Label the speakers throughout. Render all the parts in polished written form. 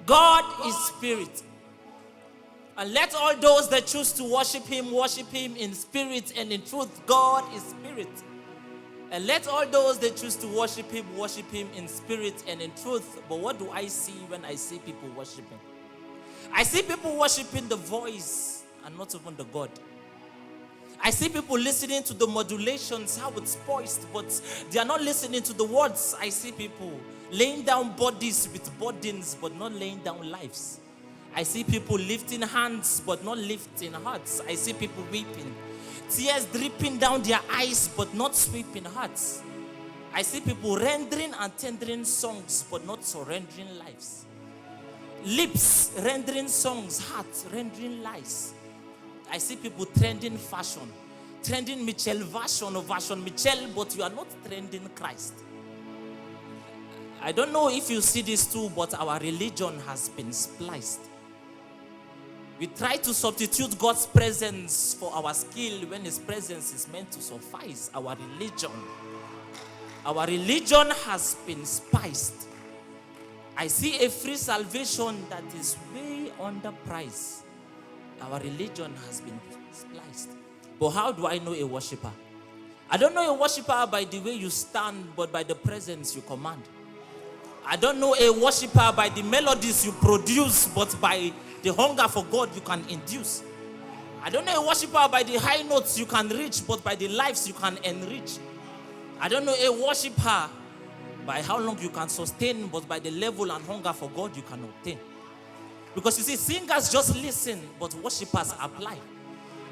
Speaker 1: God is spirit. And let all those that choose to worship him in spirit and in truth. God is spirit. And let all those that choose to worship him in spirit and in truth. But what do I see when I see people worshiping? I see people worshiping the voice and not even the God. I see people listening to the modulations, how it's poised, but they are not listening to the words. I see people laying down bodies with burdens, but not laying down lives. I see people lifting hands, but not lifting hearts. I see people weeping, tears dripping down their eyes, but not sweeping hearts. I see people rendering and tendering songs, but not surrendering lives. Lips rendering songs, hearts rendering lies. I see people trending fashion, trending Michelle version of version Michelle, but you are not trending Christ. I don't know if you see this too, but our religion has been spliced. We try to substitute God's presence for our skill when his presence is meant to suffice. Our religion has been spiced. I see a free salvation that is way underpriced. Our religion has been spliced. But how do I know a worshiper? I don't know a worshiper by the way you stand, but by the presence you command. I don't know a worshiper by the melodies you produce, but by the hunger for God you can induce. I don't know a worshiper by the high notes you can reach, but by the lives you can enrich. I don't know a worshiper by how long you can sustain, but by the level and hunger for God you can obtain. Because you see, singers just listen, but worshippers apply.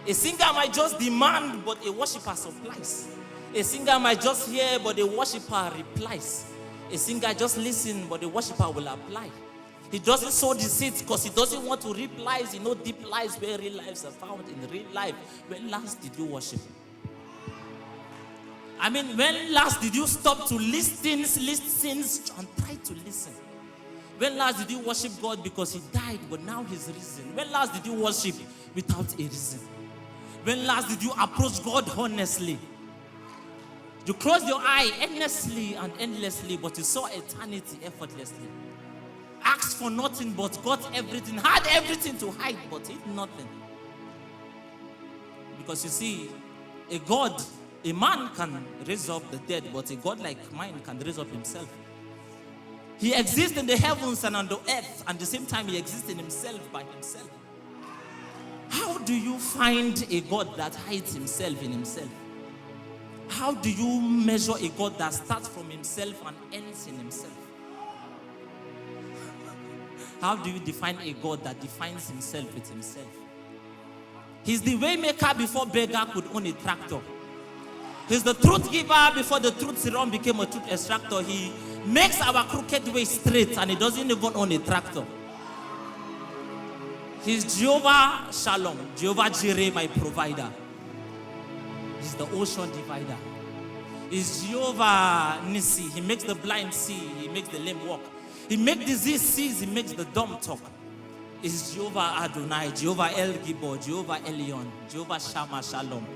Speaker 1: A singer might just demand, but a worshiper supplies. A singer might just hear, but a worshiper replies. A singer just listens, but a worshiper will apply. He doesn't sow the seeds because he doesn't want to reap lies. You know, deep lies where real lives are found in real life. When last did you worship? I mean, when last did you stop to listen and try to listen? When last did you worship God because he died, but now he's risen? When last did you worship without a reason? When last did you approach God honestly? You closed your eye endlessly and endlessly, but you saw eternity effortlessly. Asked for nothing, but got everything. Had everything to hide, but hid nothing. Because you see, a man can raise up the dead, but a God like mine can raise up himself. He exists in the heavens and on the earth, and at the same time he exists in himself by himself. How do you find a God that hides himself in himself? How do you measure a God that starts from himself and ends in himself? How do you define a God that defines himself with himself? He's the way maker before beggar could own a tractor. He's the truth giver before the truth serum became a truth extractor. He makes our crooked way straight and he doesn't even own a tractor. He's Jehovah Shalom, Jehovah Jireh, my provider. He's the ocean divider. He's Jehovah Nissi. He makes the blind see. He makes the lame walk. He makes disease cease. He makes the dumb talk. He's Jehovah Adonai, Jehovah El Gibor, Jehovah Elion, Jehovah Shammah Shalom.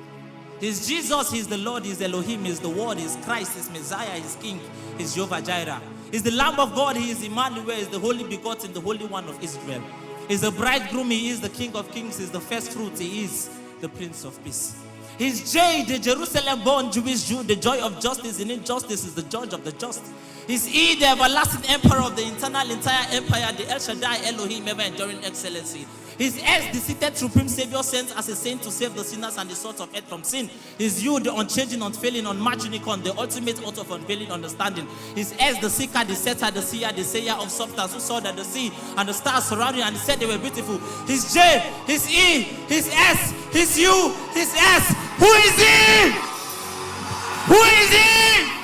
Speaker 1: He's Jesus, he's the Lord, he's Elohim, he's the Word, he's Christ, he's Messiah, he's King, he's Jehovah Jireh. He's the Lamb of God, he is Emmanuel, he's the Holy Begotten, the Holy One of Israel. He's the bridegroom, he is the King of Kings, he's the first fruit, he is the Prince of Peace. He's J, the Jerusalem-born Jewish Jew, the joy of justice. In injustice is the judge of the just. He's E, the everlasting emperor of the entire empire, the El Shaddai, Elohim, ever-enduring excellency. He's S, the seated supreme savior sent as a saint to save the sinners and the sort of earth from sin. He's U, the unchanging, unfailing, unmatched unicorn, the ultimate author of unveiling understanding. He's S, the seeker, the setter, the seer, the sayer of substance, who saw that the sea and the stars surrounding and said they were beautiful. He's J, he's E, he's S, he's U, he's S. Who is he? Who is he?